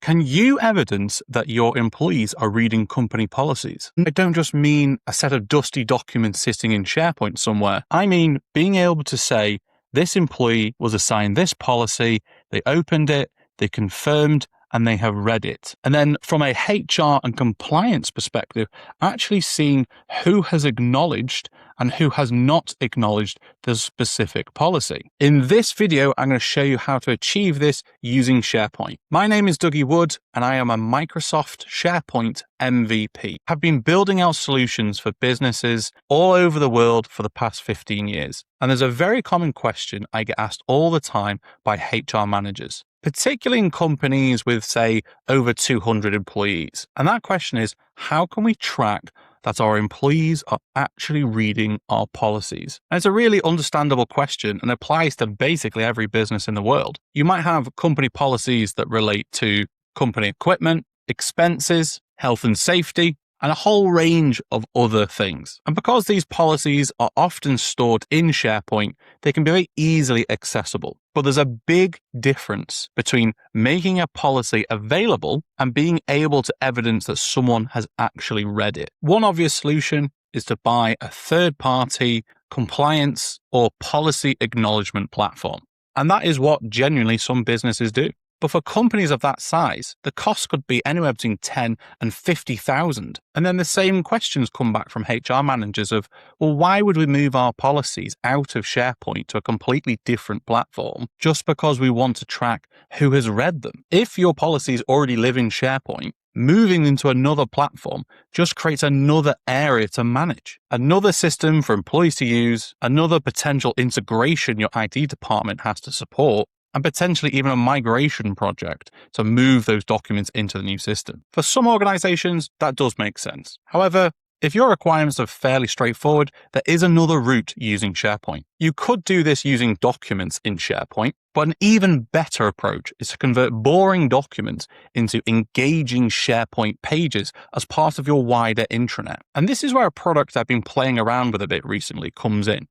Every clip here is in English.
Can you evidence that your employees are reading company policies? I don't just mean a set of dusty documents sitting in SharePoint somewhere. I mean being able to say, this employee was assigned this policy, they opened it, they confirmed, and they have read it. And then from a HR and compliance perspective, actually seeing who has acknowledged and who has not acknowledged the specific policy. In this video, I'm going to show you how to achieve this using SharePoint. My name is Dougie Wood, and I am a Microsoft SharePoint MVP. I've been building out solutions for businesses all over the world for the past 15 years. And there's a very common question I get asked all the time by HR managers, particularly in companies with, say, over 200 employees. And that question is, how can we track that our employees are actually reading our policies? And it's a really understandable question and applies to basically every business in the world. You might have company policies that relate to company equipment, expenses, health and safety, and a whole range of other things. And because these policies are often stored in SharePoint, they can be very easily accessible. But there's a big difference between making a policy available and being able to evidence that someone has actually read it. One obvious solution is to buy a third-party compliance or policy acknowledgement platform. And that is what genuinely some businesses do. But for companies of that size, the cost could be anywhere between 10 and 50,000. And then the same questions come back from HR managers of, well, why would we move our policies out of SharePoint to a completely different platform just because we want to track who has read them? If your policies already live in SharePoint, moving into another platform just creates another area to manage, another system for employees to use, another potential integration your IT department has to support, and potentially even a migration project to move those documents into the new system. For some organizations, that does make sense. However, if your requirements are fairly straightforward, there is another route using SharePoint. You could do this using documents in SharePoint, but an even better approach is to convert boring documents into engaging SharePoint pages as part of your wider intranet. And this is where a product I've been playing around with a bit recently comes in.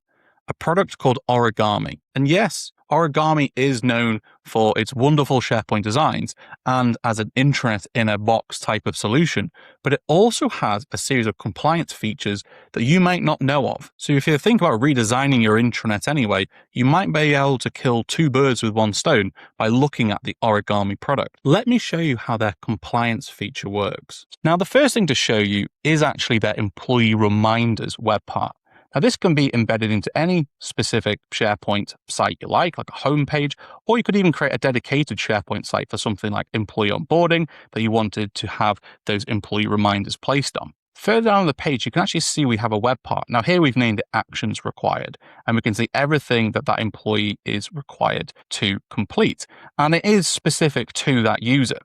A product called Origami. And yes, Origami is known for its wonderful SharePoint designs and as an intranet in a box type of solution, but it also has a series of compliance features that you might not know of. So if you think about redesigning your intranet anyway, you might be able to kill two birds with one stone by looking at the Origami product. Let me show you how their compliance feature works. Now, the first thing to show you is actually their employee reminders web part. Now, this can be embedded into any specific SharePoint site you like a home page, or you could even create a dedicated SharePoint site for something like employee onboarding that you wanted to have those employee reminders placed on. Further down the page, you can actually see we have a web part. Now, here we've named it Actions Required, and we can see everything that that employee is required to complete. And it is specific to that user.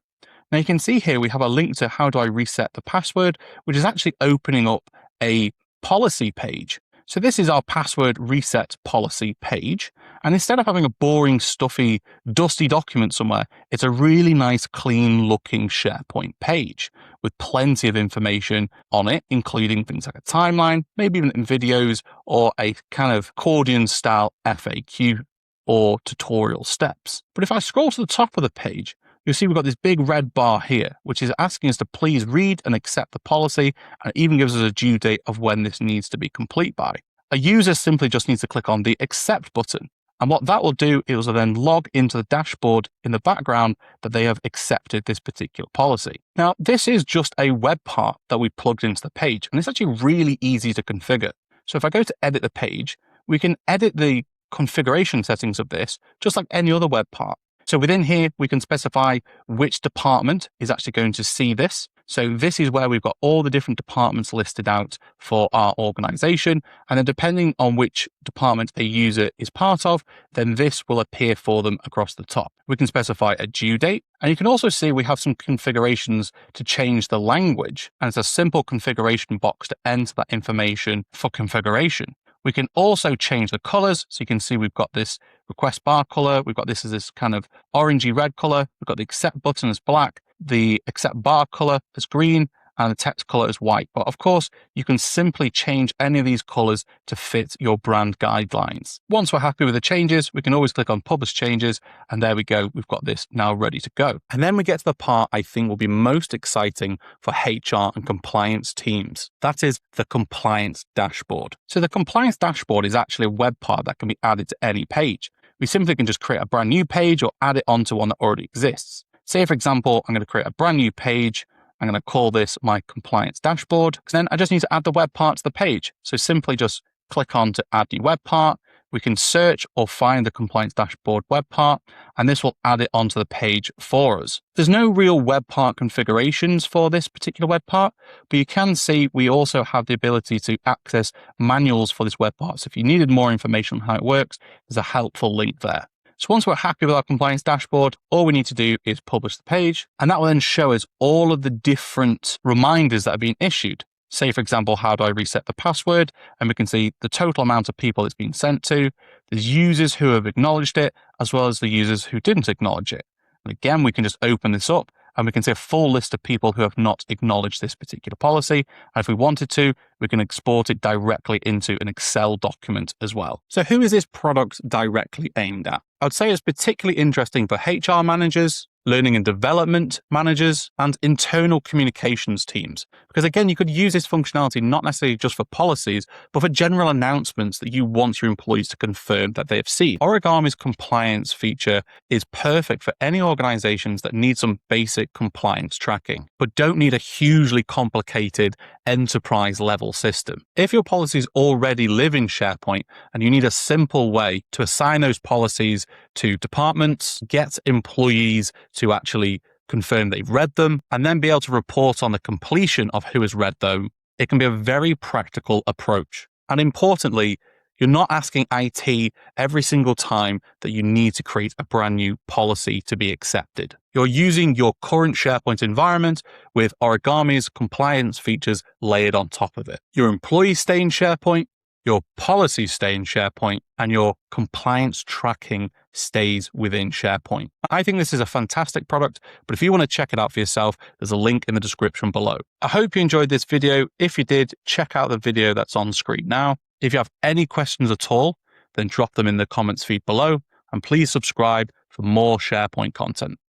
Now, you can see here we have a link to how do I reset the password, which is actually opening up a policy page. So this is our password reset policy page. And instead of having a boring, stuffy, dusty document somewhere, it's a really nice, clean looking SharePoint page with plenty of information on it, including things like a timeline, maybe even videos or a kind of accordion style FAQ or tutorial steps. But if I scroll to the top of the page, you'll see we've got this big red bar here, which is asking us to please read and accept the policy, and it even gives us a due date of when this needs to be complete by. A user simply just needs to click on the accept button. And what that will do is then log into the dashboard in the background that they have accepted this particular policy. Now, this is just a web part that we plugged into the page, and it's actually really easy to configure. So if I go to edit the page, we can edit the configuration settings of this just like any other web part. So within here, we can specify which department is actually going to see this. So this is where we've got all the different departments listed out for our organization. And then depending on which department a user is part of, then this will appear for them across the top. We can specify a due date. And you can also see we have some configurations to change the language. And it's a simple configuration box to enter that information for configuration. We can also change the colors. So you can see we've got this request bar color. We've got this as this kind of orangey red color. We've got the accept button as black, the accept bar color as green, and the text color is white. But of course, you can simply change any of these colors to fit your brand guidelines. Once we're happy with the changes, we can always click on Publish Changes, and there we go. We've got this now ready to go. And then we get to the part I think will be most exciting for HR and compliance teams. That is the compliance dashboard. So the compliance dashboard is actually a web part that can be added to any page. We simply can just create a brand new page or add it onto one that already exists. Say, for example, I'm going to create a brand new page. I'm going to call this my compliance dashboard. Then I just need to add the web part to the page. So simply just click on to add the web part. We can search or find the compliance dashboard web part, and this will add it onto the page for us. There's no real web part configurations for this particular web part, but you can see we also have the ability to access manuals for this web part. So if you needed more information on how it works, there's a helpful link there. So once we're happy with our compliance dashboard, all we need to do is publish the page, and that will then show us all of the different reminders that are being issued. Say, for example, how do I reset the password? And we can see the total amount of people it's been sent to, the users who have acknowledged it, as well as the users who didn't acknowledge it. And again, we can just open this up and we can see a full list of people who have not acknowledged this particular policy. And if we wanted to, we can export it directly into an Excel document as well. So who is this product directly aimed at? I would say it's particularly interesting for HR managers, learning and development managers, and internal communications teams. Because again, you could use this functionality not necessarily just for policies, but for general announcements that you want your employees to confirm that they have seen. Origami's compliance feature is perfect for any organizations that need some basic compliance tracking, but don't need a hugely complicated enterprise level system. If your policies already live in SharePoint and you need a simple way to assign those policies to departments, get employees to actually confirm they've read them, and then be able to report on the completion of who has read them, it can be a very practical approach. And importantly, you're not asking IT every single time that you need to create a brand new policy to be accepted. You're using your current SharePoint environment with Origami's compliance features layered on top of it. Your employees stay in SharePoint, your policies stay in SharePoint, and your compliance tracking stays within SharePoint. I think this is a fantastic product, but if you want to check it out for yourself, there's a link in the description below. I hope you enjoyed this video. If you did, check out the video that's on screen now. If you have any questions at all, then drop them in the comments feed below, and please subscribe for more SharePoint content.